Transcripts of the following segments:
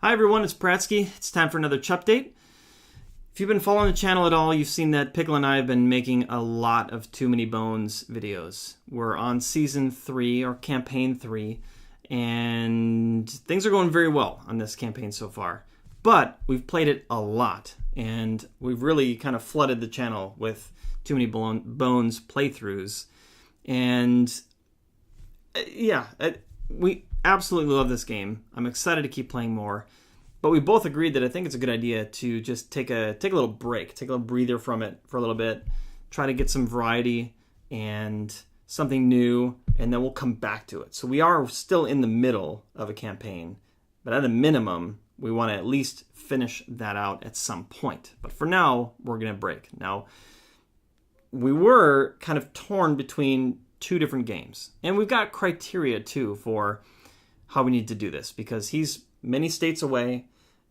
Hi everyone, it's Prattski. It's time for another Chupdate. If you've been following the channel at all, you've seen that Pickle and I have been making a lot of Too Many Bones videos. We're on Season 3, or Campaign 3, and things are going very well on this campaign so far. But we've played it a lot, and we've really kind of flooded the channel with Too Many Bones playthroughs. And we absolutely love this game. I'm excited to keep playing more. But we both agreed that I think it's a good idea to just take a little break, take a little breather from it for a little bit, try to get some variety and something new, and then we'll come back to it. So we are still in the middle of a campaign, but at a minimum, we want to at least finish that out at some point. But for now, we're going to break. Now, we were kind of torn between two different games, and we've got criteria too for how we need to do this, because he's many states away,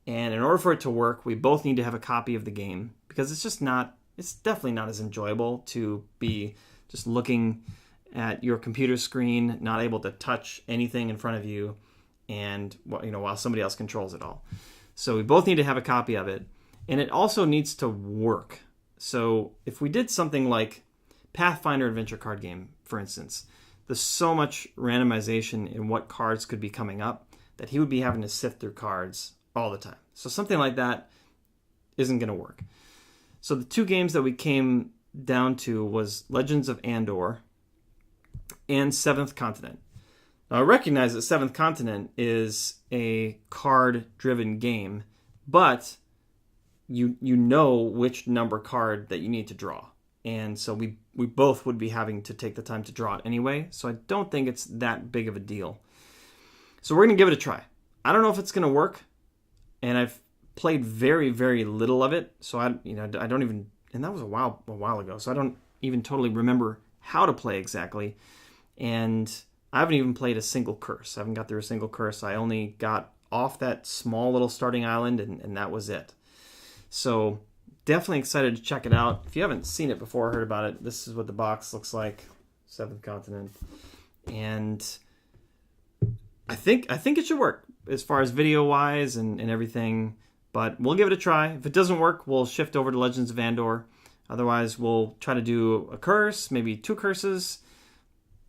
and in order for it to work, we both need to have a copy of the game, because it's definitely not as enjoyable to be just looking at your computer screen, not able to touch anything in front of you, and while somebody else controls it all. So we both need to have a copy of it, and it also needs to work. So if we did something like Pathfinder adventure card game, for instance, there's so much randomization in what cards could be coming up that he would be having to sift through cards all the time. So something like that isn't going to work. So the two games that we came down to was Legends of Andor and Seventh Continent. Now, I recognize that Seventh Continent is a card-driven game, but you know which number card that you need to draw. And so we both would be having to take the time to draw it anyway, so I don't think it's that big of a deal. So we're going to give it a try. I don't know if it's going to work, and I've played very, very little of it, so I don't even, and that was a while ago, so I don't even totally remember how to play exactly, and I haven't even played a single curse. I haven't got through a single curse. I only got off that small little starting island, and that was it. So definitely excited to check it out. If you haven't seen it before or heard about it, this is what the box looks like. Seventh Continent. And I think it should work as far as video-wise and everything. But we'll give it a try. If it doesn't work, we'll shift over to Legends of Andor. Otherwise, we'll try to do a curse, maybe two curses.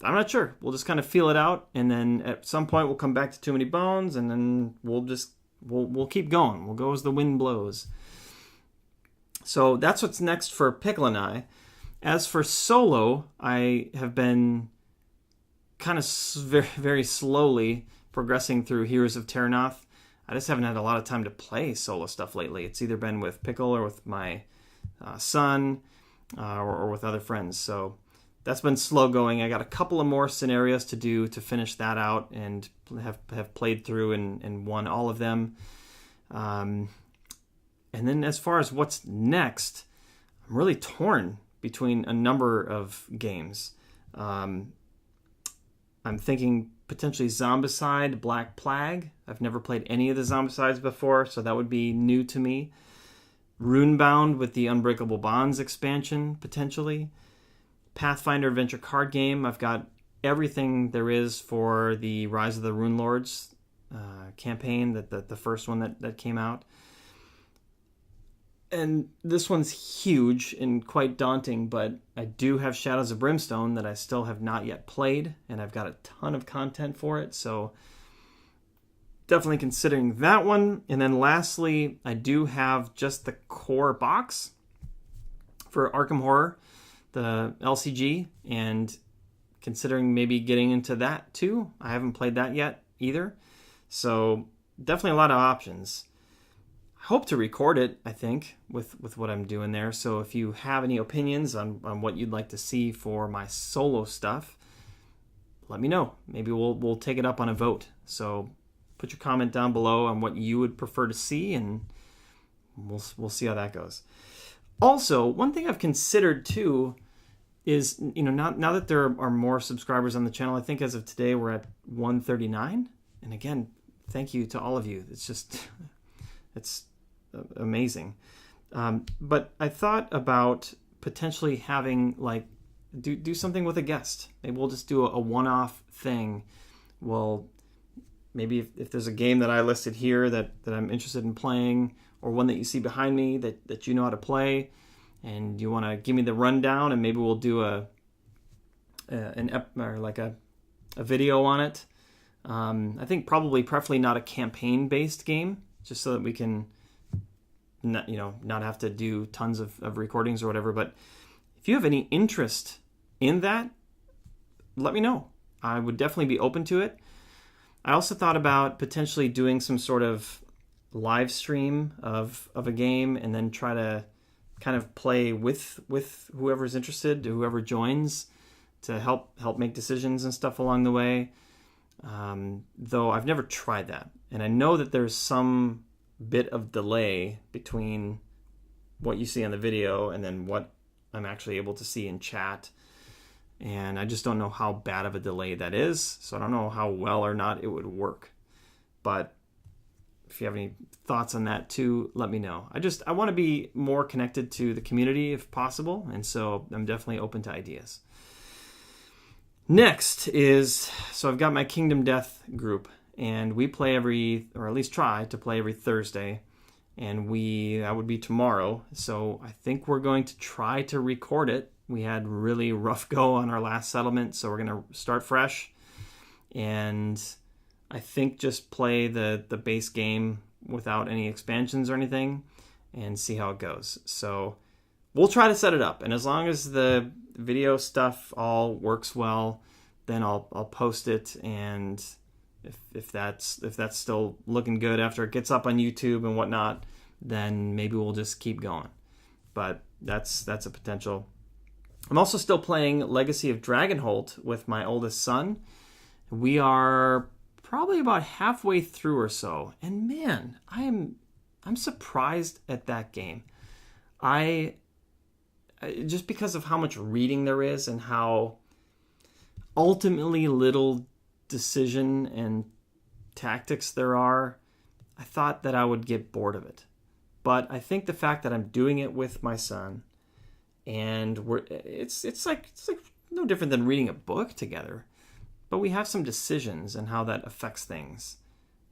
I'm not sure. We'll just kind of feel it out. And then at some point, we'll come back to Too Many Bones. And then we'll keep going. We'll go as the wind blows. So that's what's next for Pickle and I. As for solo, I have been kind of very, very slowly progressing through Heroes of Terrinoth. I just haven't had a lot of time to play solo stuff lately. It's either been with Pickle or with my son or with other friends. So that's been slow going. I got a couple of more scenarios to do to finish that out and have played through and won all of them. And then as far as what's next, I'm really torn between a number of games. I'm thinking potentially Zombicide, Black Plague. I've never played any of the Zombicides before, so that would be new to me. Runebound with the Unbreakable Bonds expansion, potentially. Pathfinder adventure card game. I've got everything there is for the Rise of the Rune Lords campaign, the first one that came out. And this one's huge and quite daunting, but I do have Shadows of Brimstone that I still have not yet played, and I've got a ton of content for it, so definitely considering that one. And then lastly, I do have just the core box for Arkham Horror, the LCG, and considering maybe getting into that too. I haven't played that yet either, so definitely a lot of options. Hope to record it, I think, with what I'm doing there. So if you have any opinions on what you'd like to see for my solo stuff, let me know. Maybe we'll take it up on a vote. So put your comment down below on what you would prefer to see, and we'll see how that goes. Also, one thing I've considered too is, now that there are more subscribers on the channel, I think as of today we're at 139. And again, thank you to all of you. It's amazing. But I thought about potentially having do something with a guest. Maybe we'll just do a one-off thing. We'll maybe if there's a game that I listed here that I'm interested in playing, or one that you see behind me that you know how to play, and you want to give me the rundown, and maybe we'll do a video on it. I think preferably not a campaign-based game, just so that we can not have to do tons of recordings or whatever. But if you have any interest in that, let me know. I would definitely be open to it. I also thought about potentially doing some sort of live stream of a game, and then try to kind of play with whoever's interested, whoever joins, to help make decisions and stuff along the way. Though I've never tried that. And I know that there's some bit of delay between what you see on the video and then what I'm actually able to see in chat. And I just don't know how bad of a delay that is. So I don't know how well or not it would work. But if you have any thoughts on that too, let me know. I want to be more connected to the community if possible. And so I'm definitely open to ideas. Next is, so I've got my Kingdom Death group, and we play or at least try to play every Thursday, and that would be tomorrow. So I think we're going to try to record it. We had really rough go on our last settlement, so we're going to start fresh, and I think just play the base game without any expansions or anything, and see how it goes. So we'll try to set it up, and as long as the video stuff all works well, then I'll post it, and if that's still looking good after it gets up on YouTube and whatnot, then maybe we'll just keep going. But that's a potential. I'm also still playing Legacy of Dragonholt with my oldest son. We are probably about halfway through or so, and man, I'm surprised at that game. Just because of how much reading there is and how ultimately little decision and tactics there are, I thought that I would get bored of it. But I think the fact that I'm doing it with my son, and it's like no different than reading a book together, but we have some decisions and how that affects things.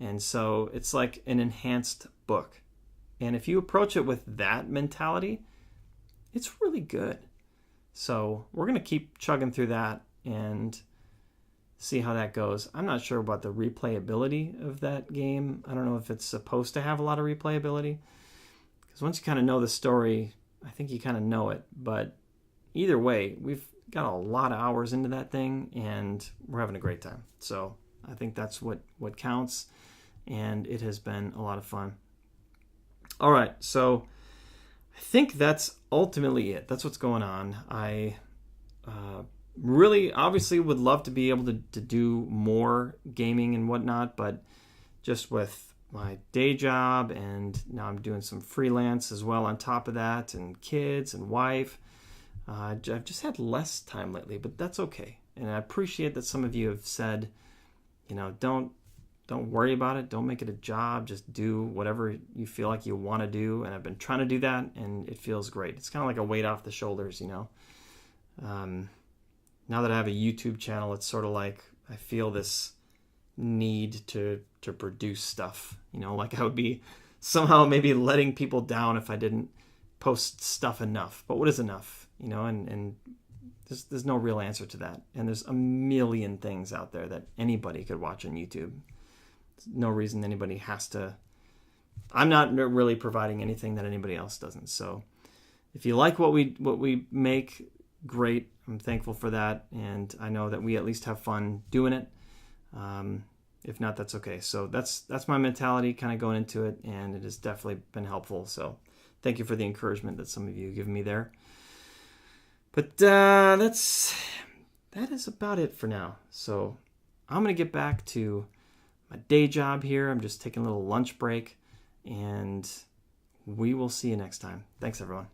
And so it's like an enhanced book. And if you approach it with that mentality, it's really good. So we're going to keep chugging through that and see how that goes. I'm not sure about the replayability of that game. I don't know if it's supposed to have a lot of replayability, because once you kind of know the story, I think you kind of know it. But either way, we've got a lot of hours into that thing, and we're having a great time. So I think that's what counts, and it has been a lot of fun. All right, so I think that's ultimately it. That's what's going on. I really obviously would love to be able to do more gaming and whatnot, but just with my day job, and now I'm doing some freelance as well on top of that, and kids and wife, I've just had less time lately, but that's okay. And I appreciate that some of you have said, don't worry about it. Don't make it a job. Just do whatever you feel like you want to do. And I've been trying to do that, and it feels great. It's kind of like a weight off the shoulders, Now that I have a YouTube channel, it's sort of like I feel this need to produce stuff. Like I would be somehow maybe letting people down if I didn't post stuff enough. But what is enough? And there's no real answer to that. And there's a million things out there that anybody could watch on YouTube. No reason anybody has to. I'm not really providing anything that anybody else doesn't. So if you like what we make, great. I'm thankful for that, and I know that we at least have fun doing it. If not, that's okay. So that's my mentality kind of going into it, and it has definitely been helpful. So thank you for the encouragement that some of you give me there. But that is about it for now. So I'm going to get back to my day job here. I'm just taking a little lunch break, and we will see you next time. Thanks, everyone.